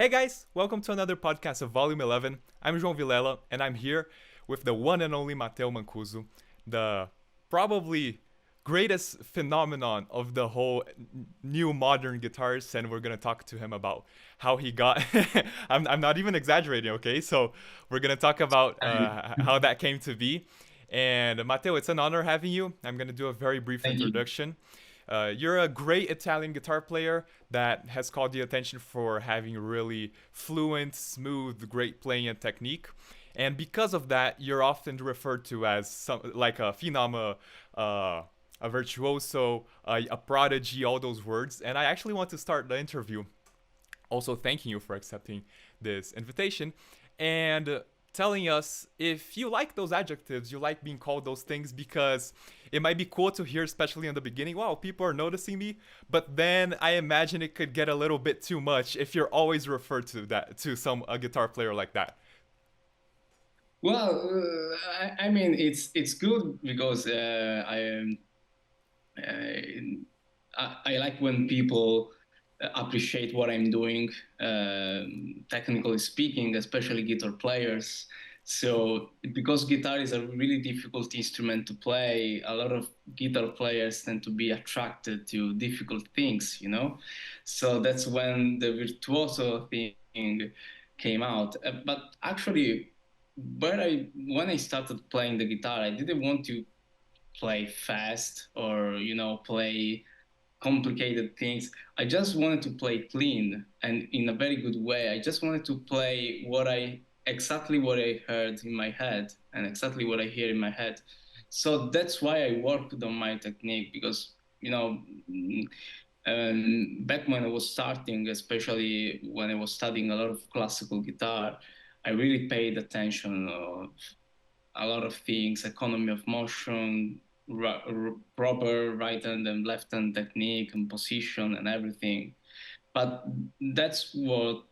Hey guys, welcome to another podcast of Volume 11. I'm João Vilela, and I'm here with the one and only Matteo Mancuso, the probably greatest phenomenon of the whole new modern guitars, and we're gonna talk to him about how he got. I'm not even exaggerating, okay? So we're gonna talk about how that came to be. And Matteo, it's an honor having you. I'm gonna do a very brief Thank you. introduction. You're a great Italian guitar player that has called the attention for having really fluent, smooth, great playing and technique. And because of that, you're often referred to as like a phenom, a virtuoso, a prodigy, all those words. And I actually want to start the interview also thanking you for accepting this invitation and telling us if you like those adjectives, you like being called those things, because it might be cool to hear, especially in the beginning, wow, people are noticing me. But then I imagine it could get a little bit too much if you're always referred to that to some a guitar player like that. Well, I mean, it's good because I like when people appreciate what I'm doing, technically speaking, especially guitar players. So, because guitar is a really difficult instrument to play, a lot of guitar players tend to be attracted to difficult things, you know? So that's when the virtuoso thing came out. But actually, when I started playing the guitar, I didn't want to play fast or play complicated things. I just wanted to play clean and in a very good way. I just wanted to play exactly what I heard in my head and exactly what I hear in my head. So that's why I worked on my technique because back when I was starting, especially when I was studying a lot of classical guitar, I really paid attention of a lot of things, economy of motion, proper right hand and left hand technique and position and everything. But that's what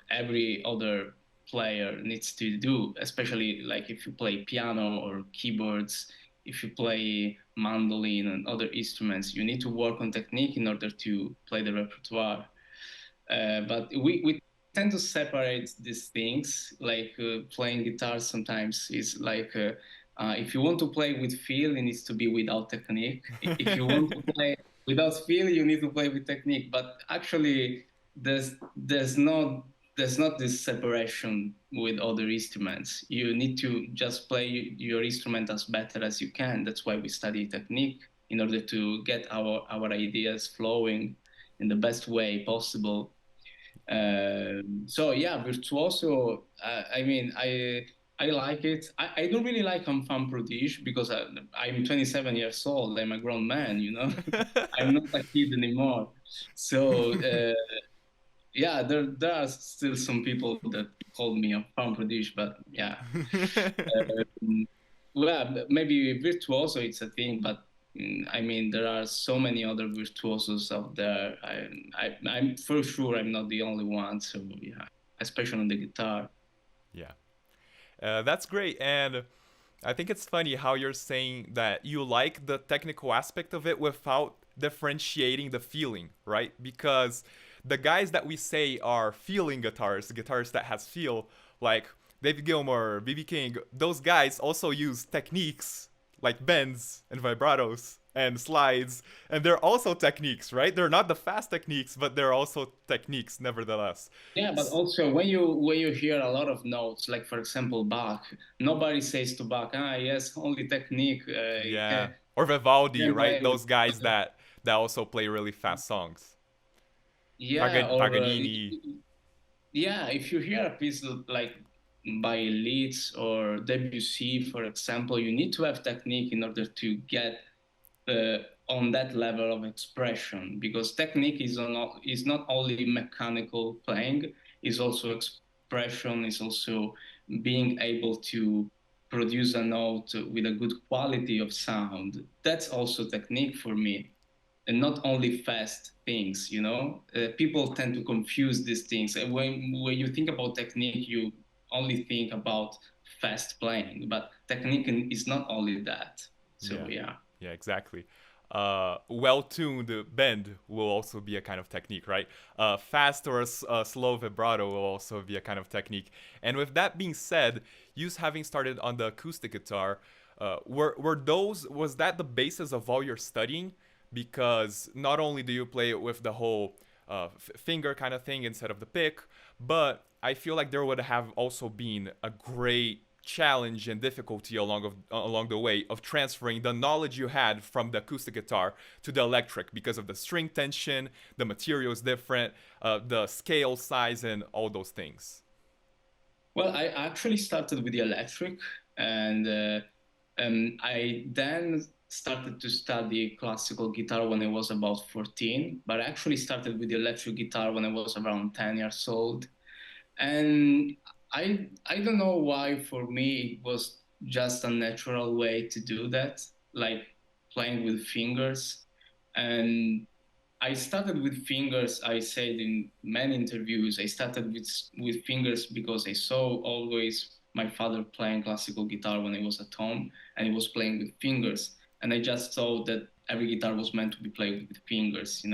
every other player needs to do, especially like if you play piano or keyboards, if you play mandolin and other instruments, you need to work on technique in order to play the repertoire. But we tend to separate these things. Like playing guitar sometimes is like if you want to play with feel, it needs to be without technique. If you want to play without feel, you need to play with technique. But actually, there's not this separation with other instruments. You need to just play your instrument as better as you can. That's why we study technique in order to get our ideas flowing in the best way possible. So yeah, virtuoso. I mean, I like it. I don't really like enfant prodige because I'm 27 years old. I'm a grown man. I'm not a kid anymore. So yeah, there are still some people that call me enfant prodige, but yeah. Um, well, maybe virtuoso it's a thing, but I mean there are so many other virtuosos out there. I'm for sure I'm not the only one. So yeah, especially on the guitar. Yeah, that's great. And I think it's funny how you're saying that you like the technical aspect of it without differentiating the feeling, right? Because the guys that we say are feeling guitars, guitars that has feel, like David Gilmour, BB King, those guys also use techniques like bends and vibratos and slides, and they're also techniques, right? They're not the fast techniques, but they're also techniques nevertheless. Yeah, but also when you hear a lot of notes, like for example Bach, nobody says to Bach, yes, only technique. You Yeah, can or Vivaldi, right? play with. Those guys that also play really fast songs. Yeah, or Paganini. yeah, if you hear a piece like by Leeds or Debussy, for example, you need to have technique in order to get uh, on that level of expression because technique is not only mechanical playing, is also expression, is also being able to produce a note with a good quality of sound. That's also technique for me and not only fast things. People tend to confuse these things, and when you think about technique you only think about fast playing, but technique is not only that. So Yeah, yeah. yeah, exactly. well-tuned bend will also be a kind of technique, right? Fast or slow vibrato will also be a kind of technique. And with that being said, you having started on the acoustic guitar, were those was that the basis of all your studying? Because not only do you play it with the whole finger kind of thing instead of the pick, but I feel like there would have also been a great challenge and difficulty along the way of transferring the knowledge you had from the acoustic guitar to the electric because of the string tension, the material is different, the scale size, and all those things. Well, I actually started with the electric, and I then started to study classical guitar when I was about 14. But I actually started with the electric guitar when I was around 10 years old. And I don't know why for me it was just a natural way to do that, like playing with fingers. And I started with fingers. I said in many interviews, I started with fingers because I saw always my father playing classical guitar when I was at home, and he was playing with fingers. And I just thought that every guitar was meant to be played with fingers.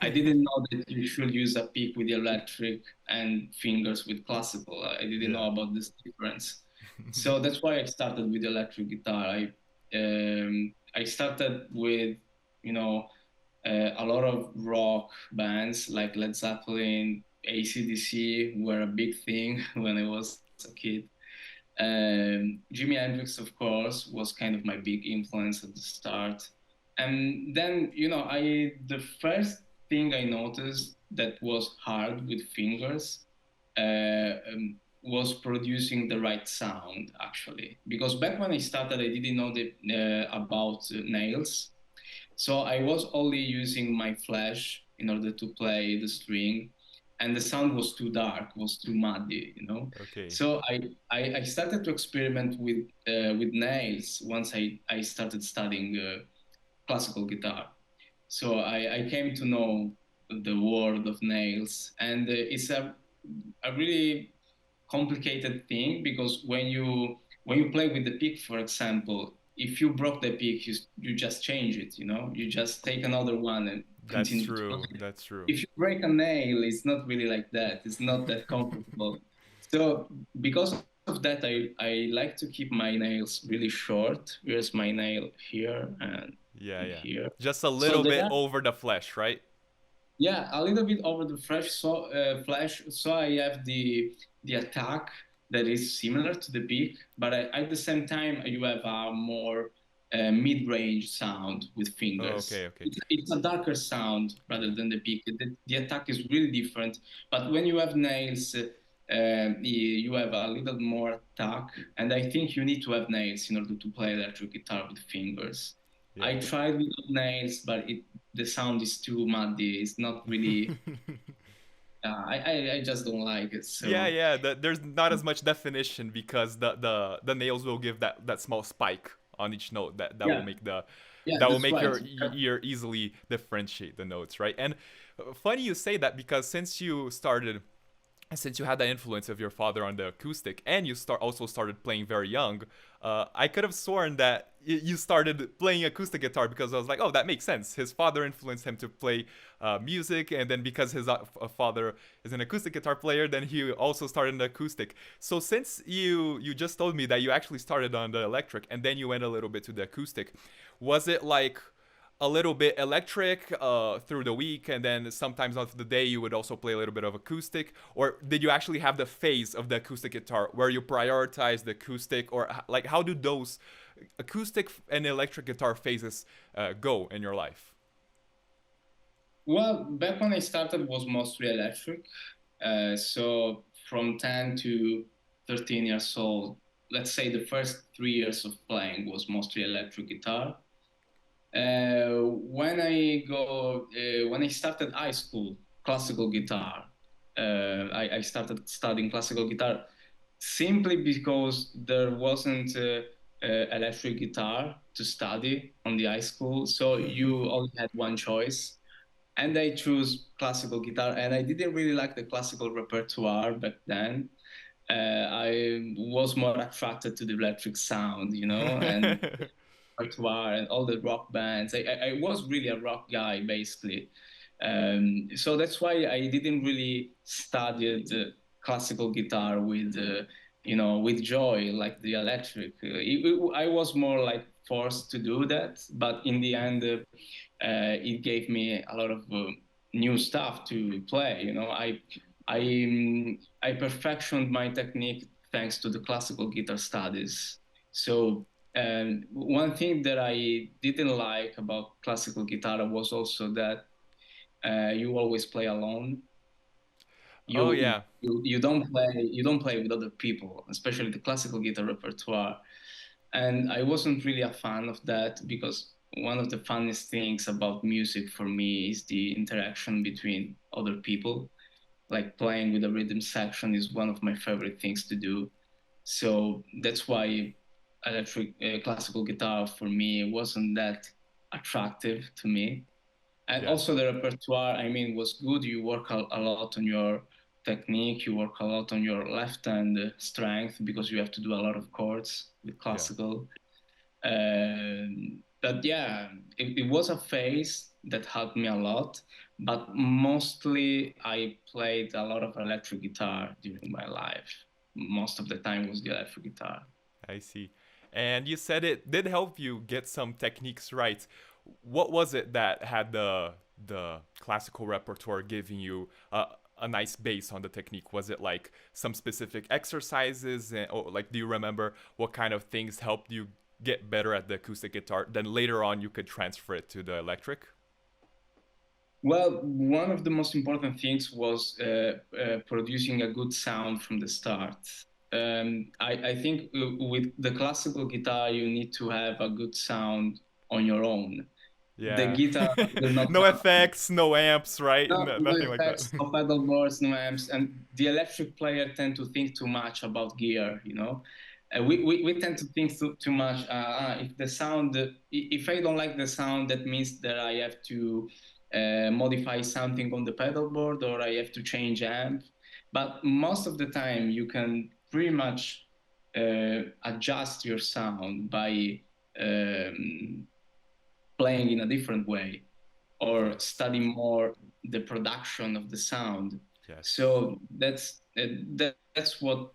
I didn't know that you should use a pick with the electric and fingers with classical. I didn't Yeah. know about this difference. So that's why I started with electric guitar. I started with you know a lot of rock bands like Led Zeppelin, AC/DC were a big thing when I was a kid. Jimi Hendrix, of course, was kind of my big influence at the start. And then, the first thing I noticed that was hard with fingers was producing the right sound, actually. Because back when I started, I didn't know about nails. So I was only using my flash in order to play the string, and the sound was too dark, was too muddy. Okay. So I started to experiment with nails once I started studying classical guitar. So I came to know the world of nails, and it's a really complicated thing because when you play with the pick, for example, if you broke the pick, you just change it. You just take another one and That's continue to true. play. That's true. If you break a nail, it's not really like that. It's not that comfortable. So because of that, I like to keep my nails really short. Here's my nail here Yeah, and yeah. here. Just a So little they bit are, over the flesh, right? yeah, a little bit over the flash. So I have the attack that is similar to the peak, but at the same time you have a more mid-range sound with Oh, fingers. okay, okay. It's a darker sound rather Yeah. than the peak. The attack is really different. But when you have nails, you have a little more attack, and I think you need to have nails in order to play electric guitar with fingers. Yeah. I tried without nails, but the sound is too muddy. It's not really. I just don't like it. Yeah, So yeah. There's not as much definition because the nails will give that small spike on each note that will yeah, make the yeah, that will that's make right. your ear easily differentiate the notes, right? And funny you say that because since you had that influence of your father on the acoustic and you also started playing very young, I could have sworn that you started playing acoustic guitar because I was like, oh, that makes sense. His father influenced him to play music, and then because his father is an acoustic guitar player, then he also started an acoustic. So since you just told me that you actually started on the electric and then you went a little bit to the acoustic, was it like a little bit electric through the week, and then sometimes of the day you would also play a little bit of acoustic, or did you actually have the phase of the acoustic guitar where you prioritize the acoustic, or like how do those acoustic and electric guitar phases go in your life? Well, back when I started was mostly electric. So from 10 to 13 years old, let's say the first 3 years of playing was mostly electric guitar. When I started high school, classical guitar. I started studying classical guitar simply because there wasn't electric guitar to study on the high school, so you only had one choice. And I chose classical guitar, and I didn't really like the classical repertoire back then. I was more attracted to the electric sound, and repertoire and all the rock bands. I was really a rock guy basically. So that's why I didn't really study the classical guitar with with joy like the electric. I was more like forced to do that, but in the end, it gave me a lot of new stuff to play. I perfectioned my technique thanks to the classical guitar studies. So one thing that I didn't like about classical guitar was also that you always play alone. Oh You, yeah, you don't play with other people, especially the classical guitar repertoire. And I wasn't really a fan of that because one of the funniest things about music for me is the interaction between other people. Like playing with a rhythm section is one of my favorite things to do. So that's why electric classical guitar for me wasn't that attractive to me. And yeah, also the repertoire, I mean, was good. You work a lot on your technique. You work a lot on your left hand strength because you have to do a lot of chords with yeah. classical. But yeah, it was a phase that helped me a lot. But mostly, I played a lot of electric guitar during my life. Most of the time was the electric guitar. I see. And you said it did help you get some techniques right. What was it that had the classical repertoire giving you a nice base on the technique? Was it like some specific exercises, or like do you remember what kind of things helped you get better at the acoustic guitar? Then later on, you could transfer it to the electric. Well, one of the most important things was producing a good sound from the start. I think with the classical guitar, you need to have a good sound on your own. The Yeah. guitar will not No help you. effects, no amps, right? No Nothing like that. effects, no pedal boards, no amps, and the electric player tend to think too much about gear. We tend to think too much. If the sound, if I don't like the sound, that means that I have to modify something on the pedal board or I have to change amp. But most of the time, you can pretty much adjust your sound by um, playing in a different way or Yeah. study more the production of the sound. Yes. So that's what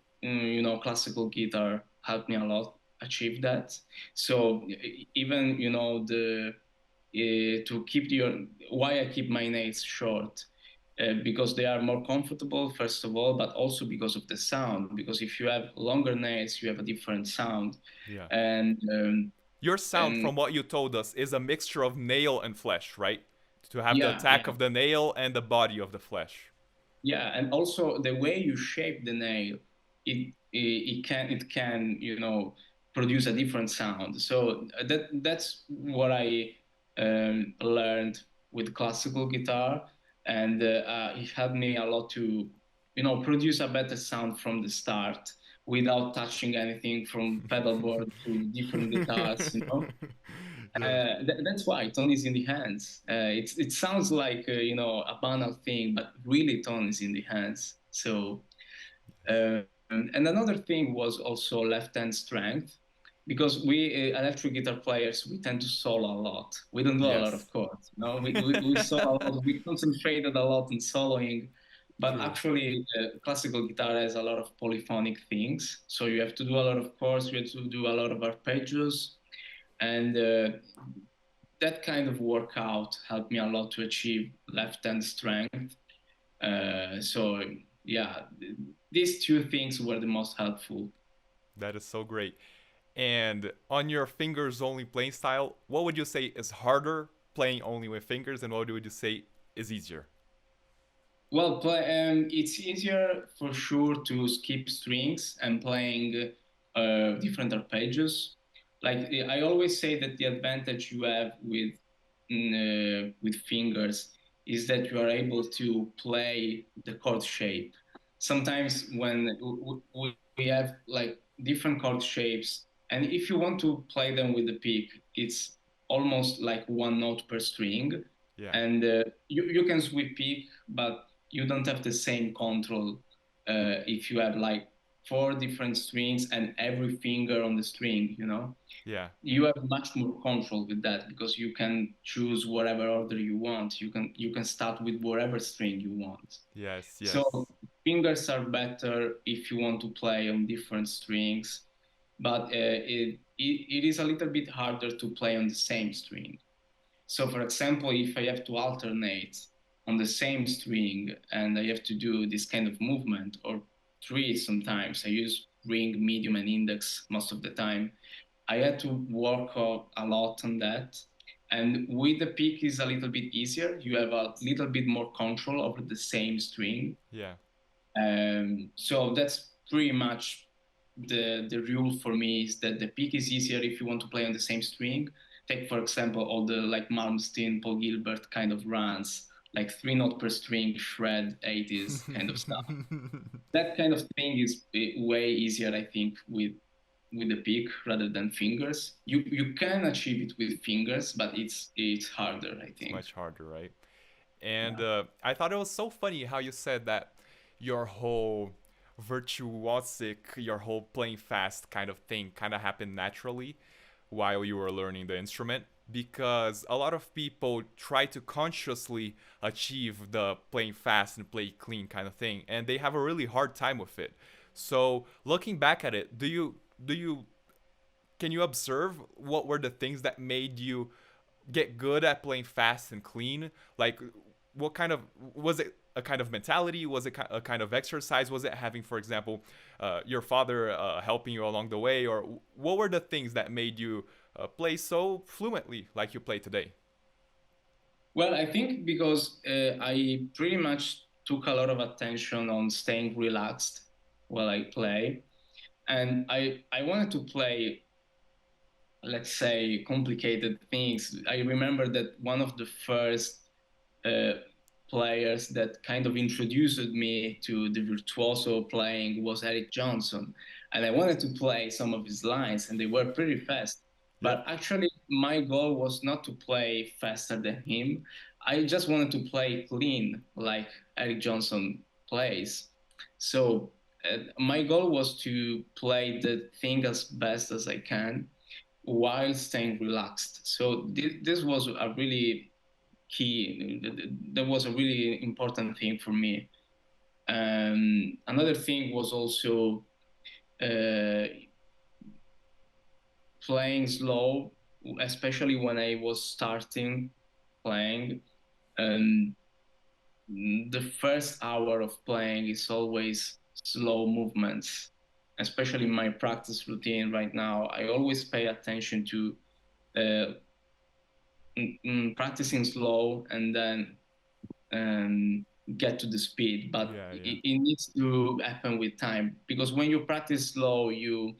classical guitar helped me a lot achieve that. So even the to keep your why I keep my nails short. Because they are more comfortable, first of all, but also because of the sound. Because if you have longer nails, you have a different sound, Yeah. and Your sound, and from what you told us, is a mixture of nail and flesh, right? To have the yeah, attack yeah. of the nail and the body of the flesh. Yeah, and also the way you shape the nail, it can produce a different sound. So that's what I learned with classical guitar, and it helped me a lot to produce a better sound from the start without touching anything from pedal board to different guitars. Yeah. That's why tone is in the hands. It sounds like a banal thing, but really tone is in the hands. So and another thing was also left hand strength, because we electric guitar players we tend to solo a lot. We don't do a lot Yes. of chords. We solo a lot. We concentrated a lot on soloing. But True. actually, classical guitar has a lot of polyphonic things. So you have to do a lot of chords. You have to do a lot of arpeggios, and that kind of workout helped me a lot to achieve left hand strength. So yeah, these two things were the most helpful. That is so great. And on your fingers only playing style, what would you say is harder playing only with fingers, and what would you say is easier? Well, it's easier for sure to skip strings and playing different arpeggios. Like I always say that the advantage you have with fingers is that you are able to play the chord shape. Sometimes when we have like different chord shapes, and if you want to play them with the pick, it's almost like one note per string, Yeah. and you can sweep pick, but you don't have the same control if you have like four different strings and every finger on the string, Yeah. you have much more control with that because you can choose whatever order you want. You can start with whatever string you want. Yes, So yes. fingers are better if you want to play on different strings, but it is a little bit harder to play on the same string. So, for example, if I have to alternate on the same string and I have to do this kind of movement, or three sometimes, I use ring, medium, and index most of the time. I had to work a lot on that. And with the pick is a little bit easier. You have a little bit more control over the same string. Yeah. So that's pretty much the rule for me is that the pick is easier if you want to play on the same string. Take for example all the like Malmsteen, Paul Gilbert kind of runs, like three note per string, shred, 80s kind of stuff. That kind of thing is way easier, I think, with the pick rather than fingers. You can achieve it with fingers, but it's harder, I It's think. much harder, right? And Yeah. I thought it was so funny how you said that your whole virtuosic, your whole playing fast kind of thing kind of happened naturally while you were learning the instrument. Because a lot of people try to consciously achieve the playing fast and play clean kind of thing, and they have a really hard time with it. So looking back at it, do you can you observe what were the things that made you get good at playing fast and clean? Like, what kind of was it? A kind of mentality? Was it a kind of exercise? Was it having, for example, your father helping you along the way, or what were the things that made you play so fluently like you play today? Well, I think because I pretty much took a lot of attention on staying relaxed while I play, and I wanted to play, let's say, complicated things. I remember that one of the first uh, players that kind of introduced me to the virtuoso playing was Eric Johnson. And I wanted to play some of his lines, and they were pretty fast. Yep. But actually, my goal was not to play faster than him. I just wanted to play clean, like Eric Johnson plays. So my goal was to play the thing as best as I can while staying relaxed. So this was a really key. That was a really important thing for me. Another thing was also uh, playing slow, especially when I was starting playing. Um, the first hour of playing is always slow movements, especially in my practice routine right now. I always pay attention to uh, practicing slow and then get to the speed, but Yeah, yeah, it needs to happen with time because when you practice slow, you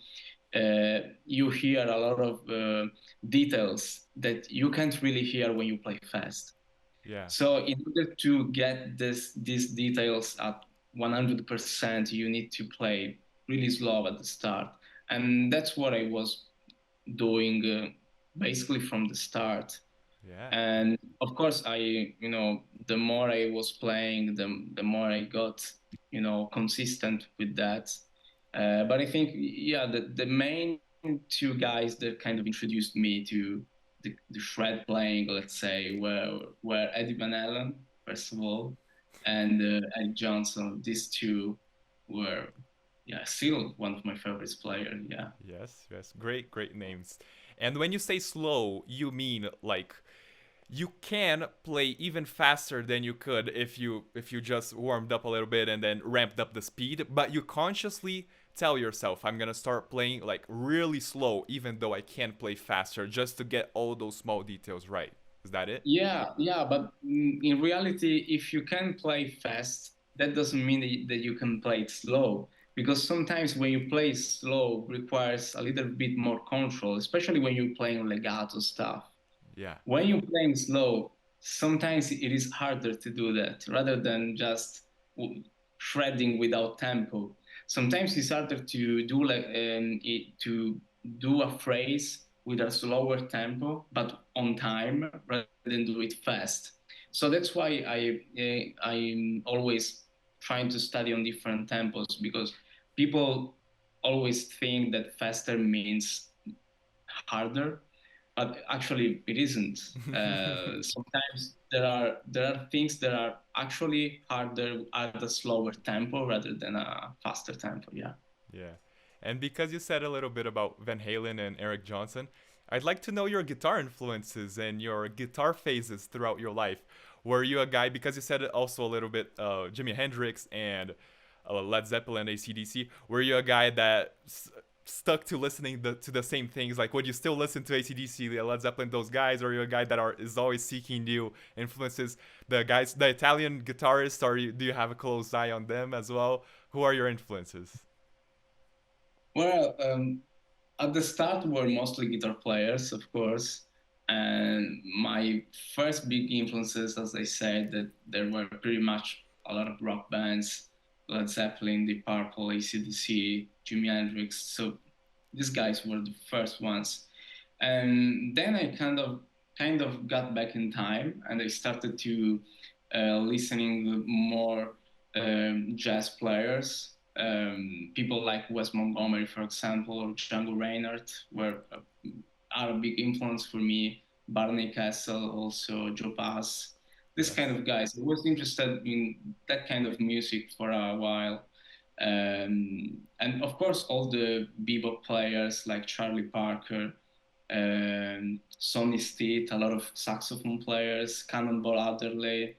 hear a lot of details that you can't really hear when you play fast. yeah, So in order to get these details at 100%, you need to play really slow at the start, and that's what I was doing basically from the start. yeah, And of course the more I was playing, the more I got consistent with that. But I think, yeah, the main two guys that kind of introduced me to the shred playing, let's say, were Eddie Van Allen, first of all, and Eddie Johnson. These two were, yeah, still one of my favorite players. Yeah. yes, yes. Great, great names. And when you say slow, you mean like you can play even faster than you could if you just warmed up a little bit and then ramped up the speed, but you consciously tell yourself I'm gonna start playing like really slow even though I can play faster just to get all those small details right. Is that it? Yeah, yeah, but in reality, if you can play fast, that doesn't mean that you can play it slow. Because sometimes when you play slow requires a little bit more control, especially when you're playing legato stuff. Yeah. When you're playing slow, sometimes it is harder to do that rather than just shredding without tempo. Sometimes it's harder to do to do a phrase with a slower tempo but on time rather than do it fast. So that's why I'm always trying to study on different tempos because people always think that faster means harder, but actually it isn't. Sometimes there are things that are actually harder at a slower tempo rather than a faster tempo. Yeah. Yeah. And because you said a little bit about Van Halen and Eric Johnson, I'd like to know your guitar influences and your guitar phases throughout your life. Were you a guy, because you said it also a little bit, Jimi Hendrix and Led Zeppelin, AC/DC, were you a guy that stuck to listening to the same things? Like, would you still listen to AC/DC, Led Zeppelin, those guys, or are you a guy that is always seeking new influences? The guys, the Italian guitarists, do you have a close eye on them as well? Who are your influences? Well, at the start were mostly guitar players, of course, and my first big influences, as I said, that there were pretty much a lot of rock bands, Led Zeppelin, Deep Purple, AC/DC, Jimi Hendrix. So these guys were the first ones, and then I kind of got back in time, and I started to listening more jazz players, people like Wes Montgomery, for example, or Django Reinhardt, are a big influence for me. Barney Castle, also Joe Pass, this kind Yes. of guys. I was interested in that kind of music for a while. And of course, all the bebop players like Charlie Parker, Sonny Stitt, a lot of saxophone players, Cannonball Adderley,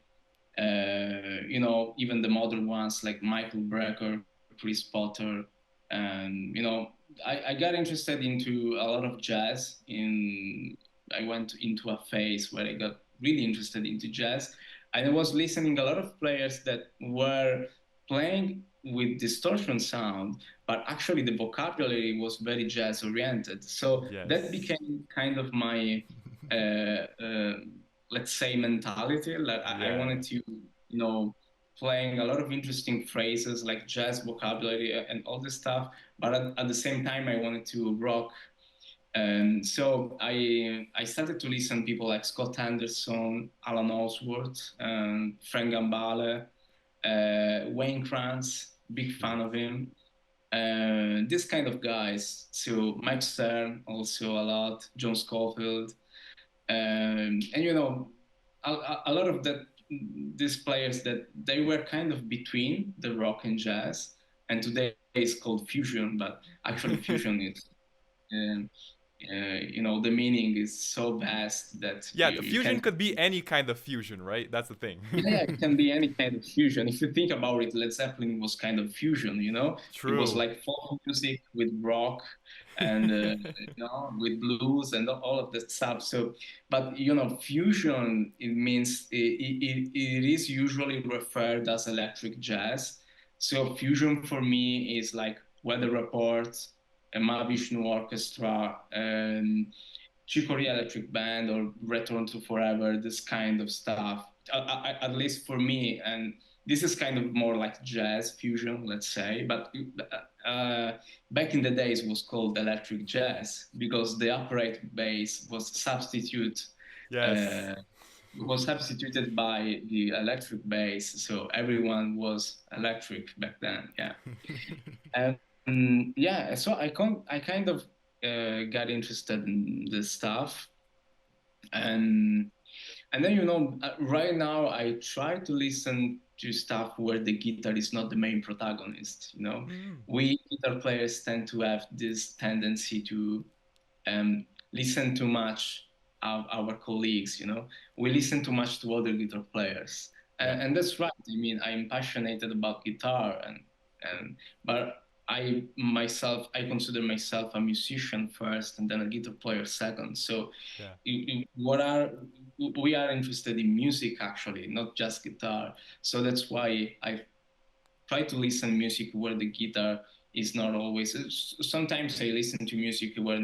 even the modern ones like Michael Brecker, Chris Potter, and I got interested into a lot of jazz. I went into a phase where I got really interested into jazz, and I was listening a lot of players that were playing with distortion sound, but actually the vocabulary was very jazz oriented. So that Yes. became kind of my uh, uh, let's say mentality. Like I Yeah. wanted to playing a lot of interesting phrases like jazz vocabulary and all this stuff, but at the same time I wanted to rock. And so I started to listen to people like Scott Anderson, Alan Osworth, Frank Gambale, Wayne Krantz, big fan Yes. of him. This kind of guys. So Mike Stern also a lot, John Scofield, and a lot of these players that they were kind of between the rock and jazz, and today it's called fusion, but actually fusion is um, the meaning is so vast that Yeah, you, the you fusion can. could be any kind of fusion, right? That's the thing. Yeah, yeah, it can be any kind of fusion. If you think about it, Led Zeppelin was kind of fusion, It was True. like folk music with rock and with blues and all of that stuff. So, but fusion, it means it is usually referred as electric jazz. So fusion for me is like Weather Report, a Mahavishnu Orchestra, Chicory Electric Band or Return to Forever, this kind of stuff. At least for me, and this is kind of more like jazz fusion, let's say. But back in the days, it was called electric jazz because the upright bass Yes. uh, was substituted by the electric bass. So everyone was electric back then. Yeah. Yeah, so I kind of got interested in this stuff, and then right now I try to listen to stuff where the guitar is not the main protagonist. Mm. We guitar players tend to have this tendency to listen too much of our colleagues. We listen too much to other guitar players, Yeah. and that's right. I mean, I'm passionate about guitar, and but I consider myself a musician first, and then a guitar player second. So, Yeah. what are we are interested in music actually, not just guitar. So that's why I try to listen music where the guitar is not always. Sometimes I listen to music where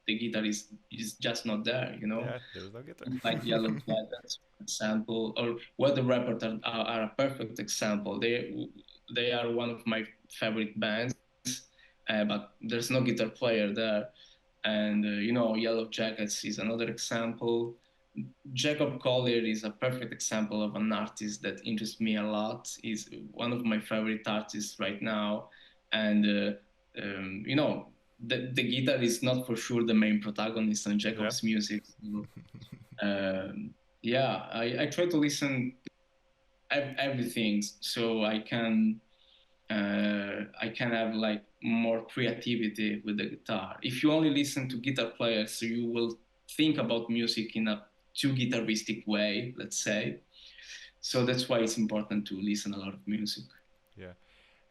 the guitar is just not there. Yeah. There's no guitar. Like Yellow Jackets, for example, or Weather Report are a perfect example. They are one of my favorite bands, but there's no guitar player there. And Yellow Jackets is another example. Jacob Collier is a perfect example of an artist that interests me a lot. He's one of my favorite artists right now, and you know, the guitar is not for sure the main protagonist on Yeah. Jacob's music. So, yeah, I try to listen everything so I can have like more creativity with the guitar. If you only listen to guitar players, you will think about music in a too guitaristic way, let's say. So that's why it's important to listen a lot of music. Yeah.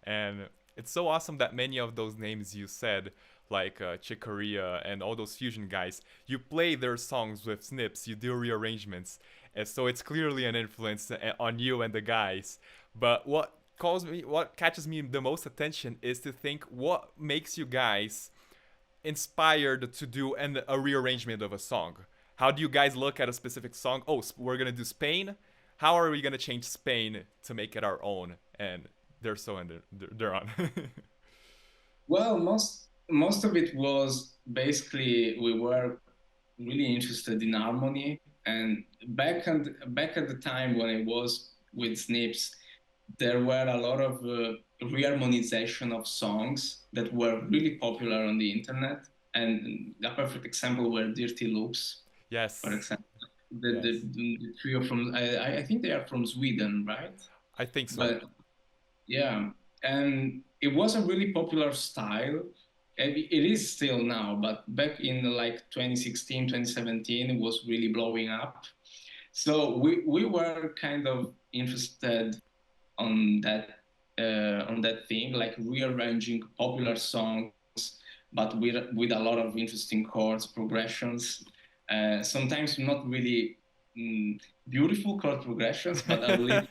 And it's so awesome that many of those names you said, like Chick Corea and all those fusion guys, you play their songs with snips, you do rearrangements, and so it's clearly an influence on you and the guys. But what catches me the most attention is to think what makes you guys inspired to do a rearrangement of a song. How do you guys look at a specific song? Oh, we're gonna do Spain. How are we gonna change Spain to make it our own? And they're so in they're on. Well, most of it was basically we were really interested in harmony, and back at the time when I was with Snips, there were a lot of reharmonization of songs that were really popular on the internet, and a perfect example were Dirty Loops, for Yes, example. yes, The trio from I think they are from Sweden, right? I think so. But yeah, and it was a really popular style. And it is still now, but back in like 2016, 2017, it was really blowing up. So we were kind of interested on that thing, like rearranging popular songs, but with a lot of interesting chords, progressions. Sometimes not really beautiful chord progressions, but a little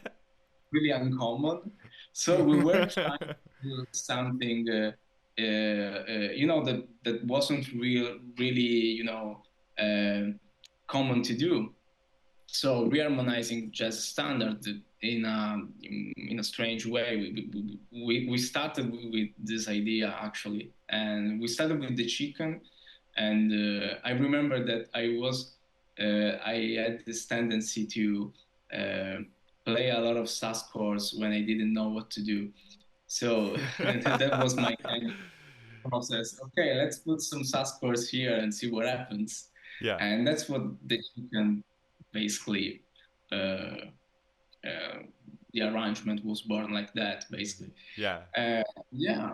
really uncommon. So we were trying to do something, you know, that wasn't really, you know, uh, common to do. So reharmonizing jazz standard in a strange way. We started with this idea actually, and we started with the chicken. And I remember that I had this tendency to uh, play a lot of sus chords when I didn't know what to do. So that was my kind of process. Okay, let's put some sus chords here and see what happens. Yeah, And that's what the chicken basically uh, uh, the arrangement was born like that basically. yeah, uh, yeah,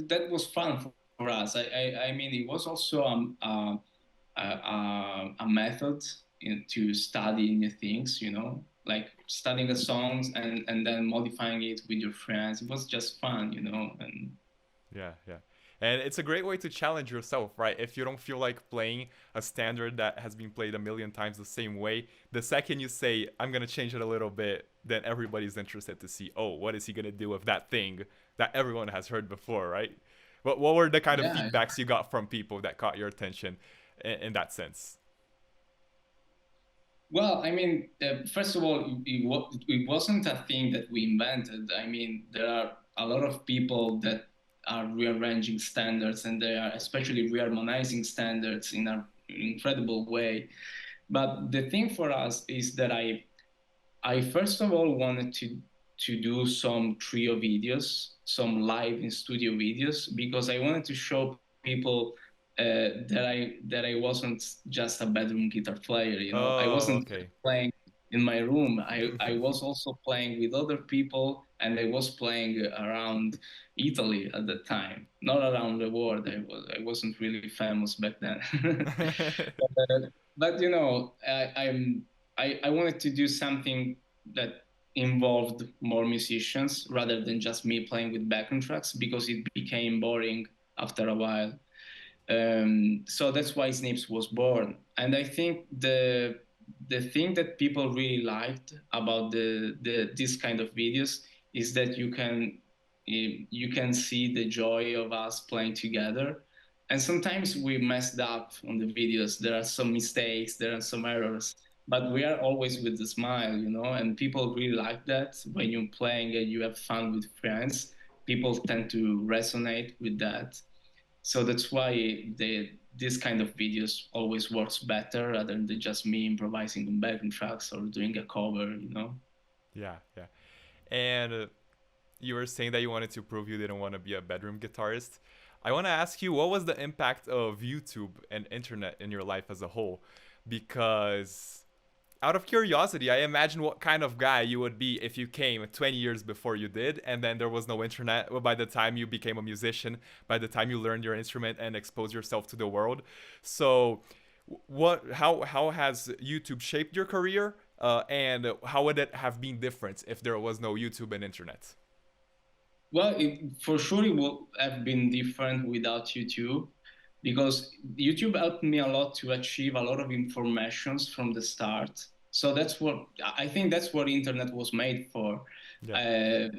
that was fun for us. I mean, it was also a method to study new things, you know, like studying the songs and then modifying it with your friends. It was just fun, you know. And yeah, yeah. And it's a great way to challenge yourself, right? If you don't feel like playing a standard that has been played a million times the same way, the second you say, I'm going to change it a little bit, then everybody's interested to see, oh, what is he going to do with that thing that everyone has heard before, right? What were the kind of yeah, feedbacks you got from people that caught your attention in that sense? well, I mean, first of all, it wasn't a thing that we invented. I mean, there are a lot of people that are rearranging standards, and they are especially reharmonizing standards in an incredible way. But the thing for us is that I first of all wanted to do some trio videos, some live in studio videos, because I wanted to show people that I wasn't just a bedroom guitar player. You know, I Oh, wasn't just okay. playing in my room. I was also playing with other people, and I was playing around Italy at the time, not around the world. I wasn't really famous back then. But you know, I wanted to do something that involved more musicians rather than just me playing with backing tracks because it became boring after a while. So that's why Snips was born. And I think the thing that people really liked about the this kind of videos is that you can see the joy of us playing together. And sometimes we messed up on the videos. There are some mistakes, there are some errors, but we are always with a smile, you know. And people really like that when you're playing and you have fun with friends. People tend to resonate with that, so that's why this kind of videos always works better rather than just me improvising on backing tracks or doing a cover, you know. Yeah, yeah. And you were saying that you wanted to prove you didn't want to be a bedroom guitarist. I want to ask you, what was the impact of YouTube and internet in your life as a whole? Because out of curiosity, I imagine what kind of guy you would be if you came 20 years before you did, and then there was no internet by the time you became a musician, by the time you learned your instrument and exposed yourself to the world. So, how has YouTube shaped your career, and how would it have been different if there was no YouTube and internet? Well, for sure, it would have been different without YouTube because YouTube helped me a lot to achieve a lot of informations from the start. So that's what I think that's what internet was made for, Yeah,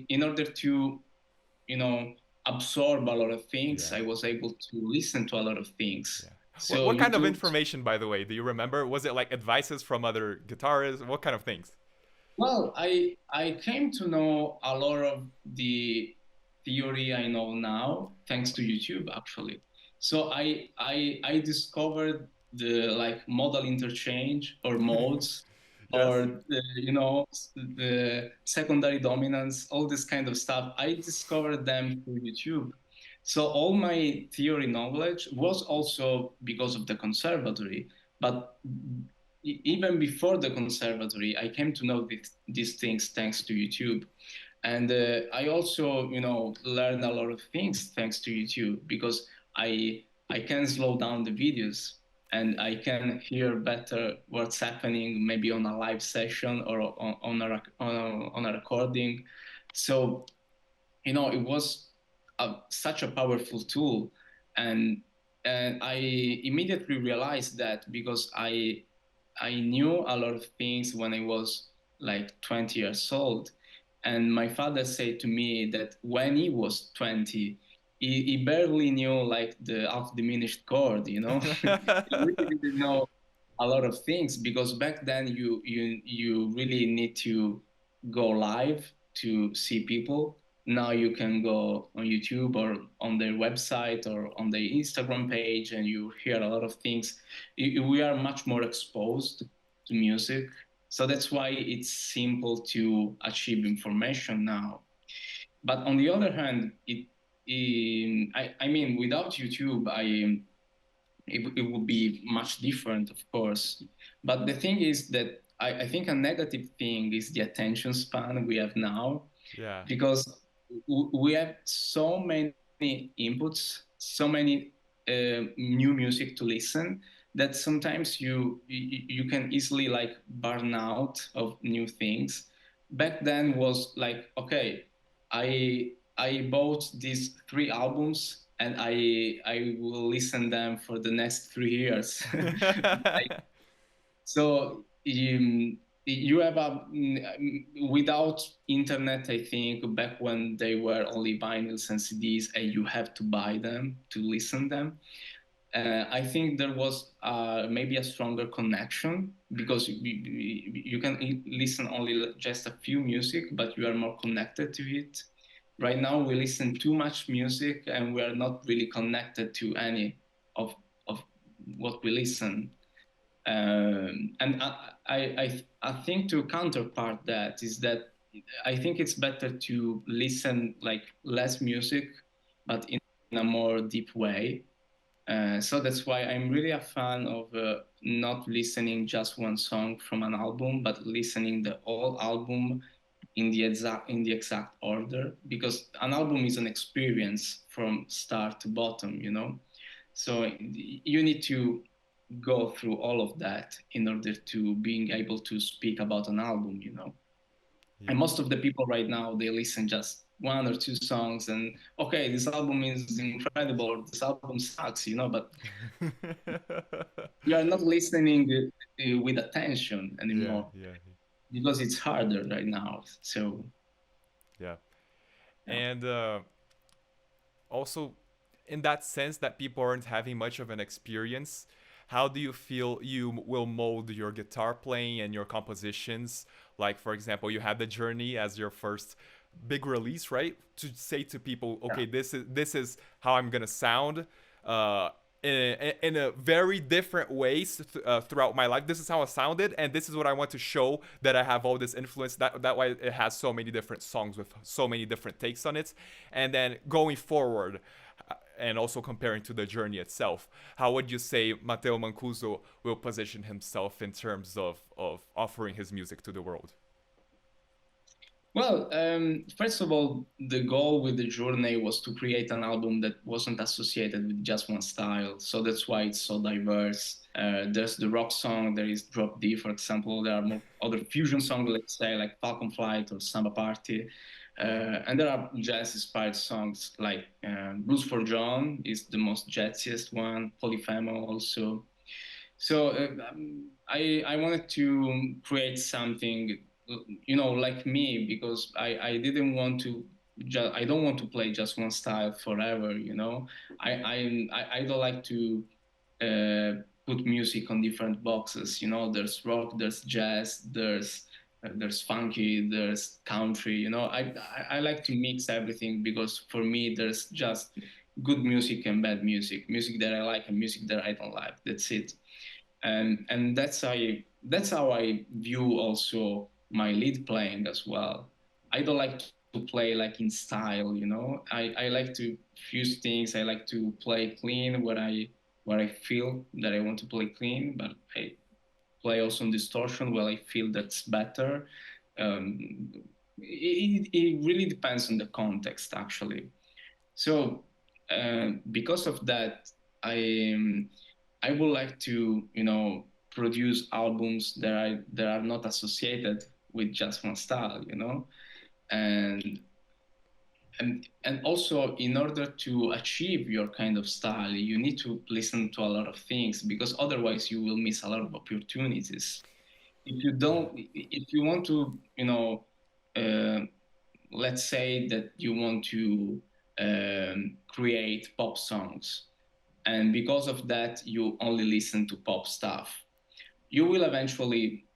in order to, you know, absorb a lot of things. yeah, I was able to listen to a lot of things. yeah. So What kind of YouTube. information, by the way, do you remember? Was it like advices from other guitarists? What kind of things? Well, I came to know a lot of the theory I know now thanks to YouTube actually. So I discovered the like modal interchange or modes Yes. or the secondary dominance, all this kind of stuff. I discovered them through YouTube. So all my theory knowledge was also because of the conservatory, but even before the conservatory, I came to know these things thanks to YouTube. And I also, learned a lot of things thanks to YouTube because I can slow down the videos and I can hear better what's happening maybe on a live session or on a recording. So it was such a powerful tool, and I immediately realized that because I knew a lot of things when I was like 20 years old, and my father said to me that when he was 20, he barely knew like the half diminished chord, he really didn't know a lot of things because back then you really need to go live to see people. Now you can go on YouTube or on their website or on their Instagram page and you hear a lot of things. We are much more exposed to music. So that's why it's simple to achieve information now. But on the other hand, I mean, without YouTube, it would be much different, of course. But the thing is that I think a negative thing is the attention span we have now Yeah. because we have so many inputs, so many new music to listen that sometimes you can easily like burn out of new things. Back then was like, okay, I bought these three albums and I will listen them for the next 3 years. So you have without internet, I think back when they were only vinyls and CDs, and you have to buy them to listen them. I think there was maybe a stronger connection because you can listen only just a few music, but you are more connected to it. Right now, we listen too much music, and we are not really connected to any of of what we listen. And I think to counterpart that is that I think it's better to listen like less music, but in a more deep way. So that's why I'm really a fan of not listening just one song from an album, but listening the whole album in the exact order, because an album is an experience from start to bottom. So you need to go through all of that in order to being able to speak about an album. And Yeah. most of the people right now, they listen just one or two songs and okay, this album is incredible or this album sucks, but you are not listening with attention Yeah, anymore yeah, because it's harder right now. So yeah. yeah. And also, in that sense that people aren't having much of an experience, how do you feel you will mold your guitar playing and your compositions? Like, for example, you had the Journey as your first big release, right? To say to people, Yeah. okay, this is how I'm gonna sound. in a very different ways throughout my life. This is how I sounded, and this is what I want to show, that I have all this influence. That why it has so many different songs with so many different takes on it. And then going forward, and also comparing to the journey itself, how would you say Matteo Mancuso will position himself in terms of offering his music to the world? Well, first of all, the goal with the journey was to create an album that wasn't associated with just one style. So that's why it's so diverse. There's the rock song, there is Drop D, for example. There are more other fusion songs, let's say, like Falcon Flight or Samba Party. And there are jazz-inspired songs like Blues for John is the most jazziest one, Polyphemo also. So I wanted to create something, like me, because I didn't want to. I don't want to play just one style forever. I don't like to put music on different boxes. There's rock, there's jazz, there's funky, there's country. I like to mix everything because for me there's just good music and bad music that I like and music that I don't like. That's it. And that's how I view also my lead playing as well. I don't like to play like in style. I like to fuse things. I like to play clean where I feel that I want to play clean, but I play also in distortion where I feel that's better. Um, it really depends on the context, actually. So because of that, I um, I would like to produce albums that are not associated with just one style, and and also in order to achieve your kind of style, you need to listen to a lot of things because otherwise you will miss a lot of opportunities. If you Yeah. don't, if you want to, uh, let's say that you want to create pop songs, and because of that you only listen to pop stuff, you will eventually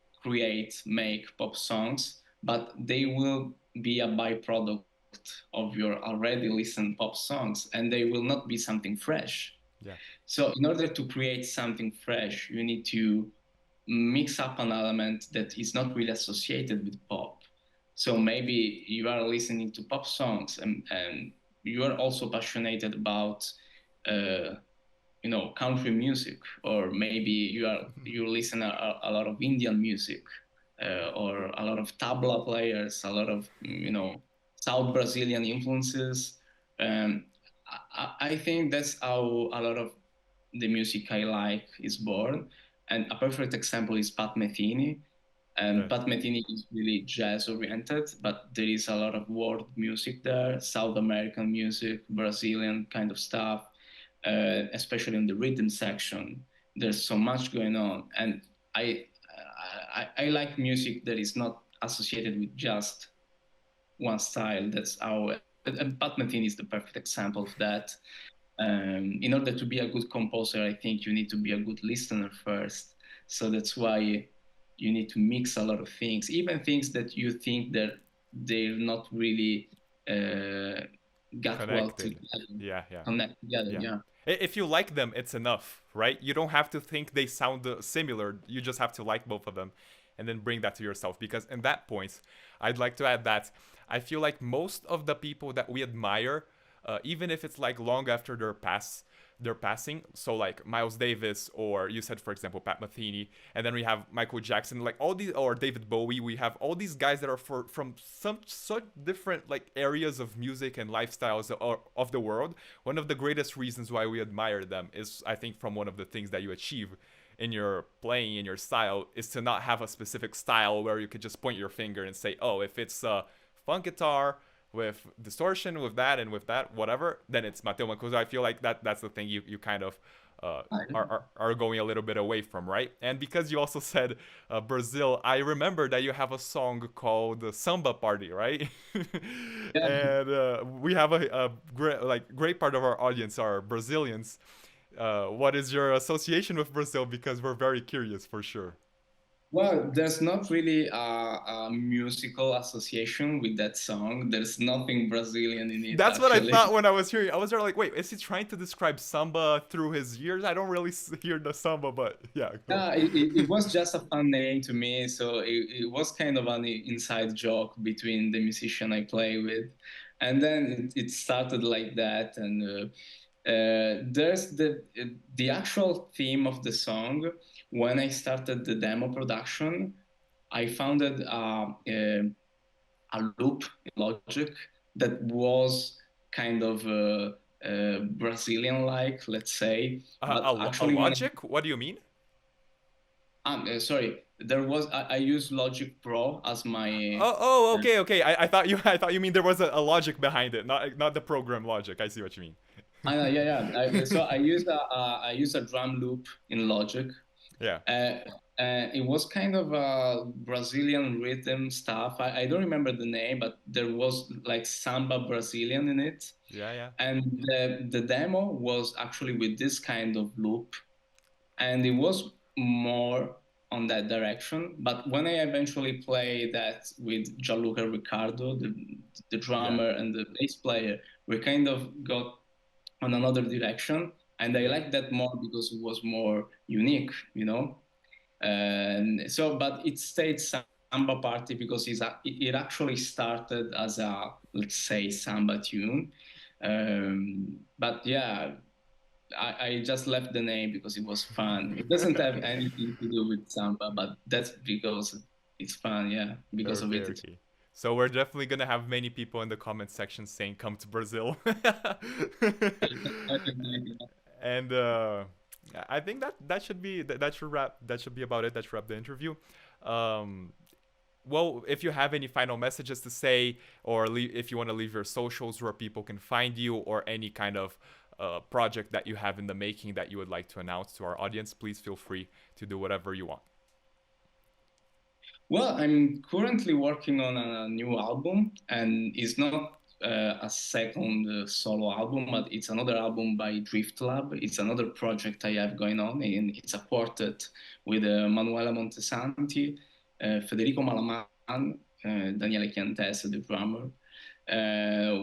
make pop songs, but they will be a byproduct of your already listened pop songs, and they will not be something fresh. Yeah. So in order to create something fresh, you need to mix up an element that is not really associated with pop. So maybe you are listening to pop songs, and you are also passionate about uh, country music, or maybe you listen a lot of Indian music, or a lot of tabla players, a lot of South Brazilian influences. um, I think that's how a lot of the music I like is born. And a perfect example is Pat Metheny. And Right. Pat Metheny is really jazz oriented, but there is a lot of world music there, South American music, Brazilian kind of stuff, especially in the rhythm section. There's so much going on, and I, I like music that is not associated with just one style. That's how. And Pat Metheny is the perfect example of that. In order to be a good composer, I think you need to be a good listener first. So that's why you need to mix a lot of things, even things that you think that they're not really uh, got well Connected. together, Yeah, yeah. connect together. Yeah. Yeah. If you like them, it's enough, right? You don't have to think they sound similar. You just have to like both of them and then bring that to yourself. Because in that point, I'd like to add that I feel like most of the people that we admire, even if it's like long after their passing, so like Miles Davis, or you said for example Pat Metheny, and then we have Michael Jackson, like all these, or David Bowie. We have all these guys that are from some such different like areas of music and lifestyles of the world. One of the greatest reasons why we admire them is, I think, from one of the things that you achieve in your playing, in your style, is to not have a specific style where you could just point your finger and say, oh, if it's a funk guitar with distortion, with that and with that, whatever, then it's Matteo Mancuso. I feel like that's the thing you kind of are going a little bit away from, right? And because you also said Brazil, I remember that you have a song called Samba Party, right? Yeah. And we have a great part of our audience are Brazilians. What is your association with Brazil? Because we're very curious for sure. Well, there's not really a musical association with that song. There's nothing Brazilian in it, That's what I actually. thought when I was hearing. I was there like, wait, is he trying to describe samba through his years? I don't really hear the samba, but yeah, go. It was just a fun name to me, so it was kind of an inside joke between the musician I play with, and then it started like that. And there's the actual theme of the song. When I started the demo production, I founded a loop in Logic that was kind of Brazilian-like, let's say. But A actually, when logic? What do you mean? sorry, there was I use Logic Pro as my Okay, okay. I thought you I thought you mean there was a logic behind it, not the program logic. I see what you mean. yeah, yeah. So I use a drum loop in Logic. Yeah, Uh, it was kind of a Brazilian rhythm stuff. I don't remember the name, but there was like samba Brazilian in it. yeah, yeah, And the demo was actually with this kind of loop, and it was more on that direction. But when I eventually played that with Gianluca Riccardo, the yeah, drummer and the bass player, we kind of got on another direction, and I yeah, liked that more because it was more unique, you know. And so, but it stayed samba party because it actually started as a, let's say, samba tune. But yeah, I just left the name because it was fun. It doesn't have anything to do with samba, but that's because it's fun. Yeah, because of okay, it. okay. So we're definitely gonna have many people in the comment section saying come to Brazil. And I think that should be that should wrap that should be about it. That should wrap the interview. Um, well, if you have any final messages to say, or if you want to leave your socials where people can find you, or any kind of project that you have in the making that you would like to announce to our audience, please feel free to do whatever you want. Well, I'm currently working on a new album, and it's not a second solo album, but it's another album by Drift Lab. It's another project I have going on, and it's a quartet with Manuela Montesanti, Federico Malaman, Daniele Chiantese, the drummer.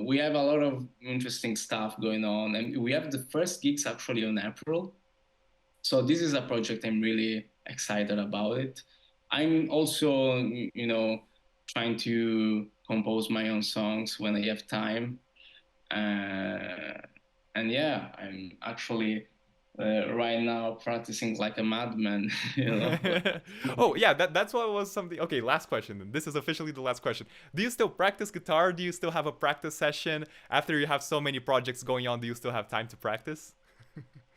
We have a lot of interesting stuff going on, and we have the first gigs actually in April. So this is a project I'm really excited about it. I'm also, trying to compose my own songs when I have time. Uh, and yeah, I'm actually right now practicing like a madman, you know. Oh yeah, that's what was something. Okay, last question. Then this is officially the last question. Do you still practice guitar? Do you still have a practice session after you have so many projects going on? Do you still have time to practice?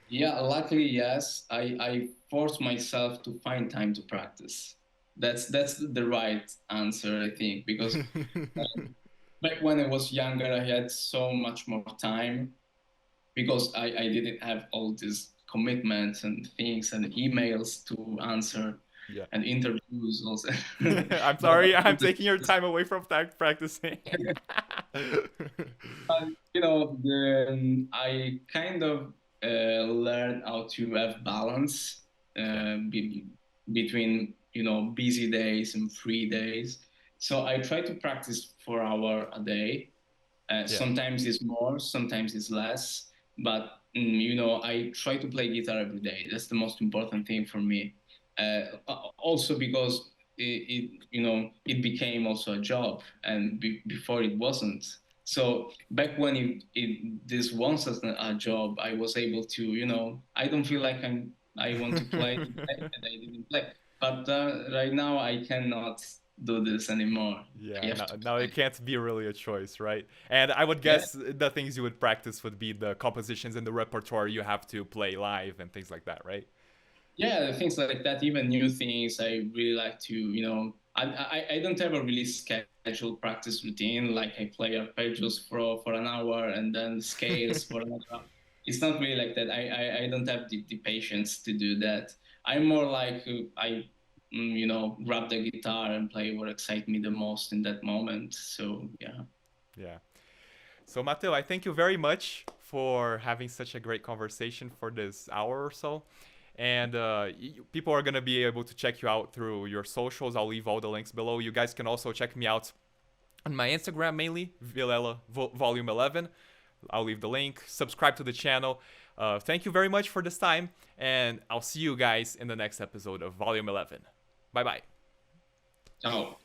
Yeah, luckily, yes. I force myself to find time to practice. That's the right answer, I think, because back when I was younger, I had so much more time because I didn't have all these commitments and things and emails to answer Yeah. and interviews also. I'm sorry, I'm taking your time away from practicing. I kind of learned how to have balance Yeah. between busy days and free days. So I try to practice 4 hours a day. Yeah. Sometimes it's more, sometimes it's less. But I try to play guitar every day. That's the most important thing for me. Also because it became also a job, and before it wasn't. So back when this was a job, I was able to, I don't feel like I want to play, and I didn't play. But right now I cannot do this anymore. I Yeah, have to now it play. can't be really a choice, right? And I would Yeah, guess the things you would practice would be the compositions and the repertoire you have to play live and things like that, right? yeah, things like that, even new things. I really like to, I don't have a really scheduled practice routine. Like I play arpeggios for an hour and then scales for another hour. It's not really like that. I don't have the patience to do that. I'm more like grab the guitar and play what excites me the most in that moment. So yeah. Yeah. So, Matteo, I thank you very much for having such a great conversation for this hour or so. And people are going to be able to check you out through your socials. I'll leave all the links below. You guys can also check me out on my Instagram, mainly Vilela Volume 11. I'll leave the link. Subscribe to the channel. Thank you very much for this time, and I'll see you guys in the next episode of Volume 11. Bye bye. Ciao.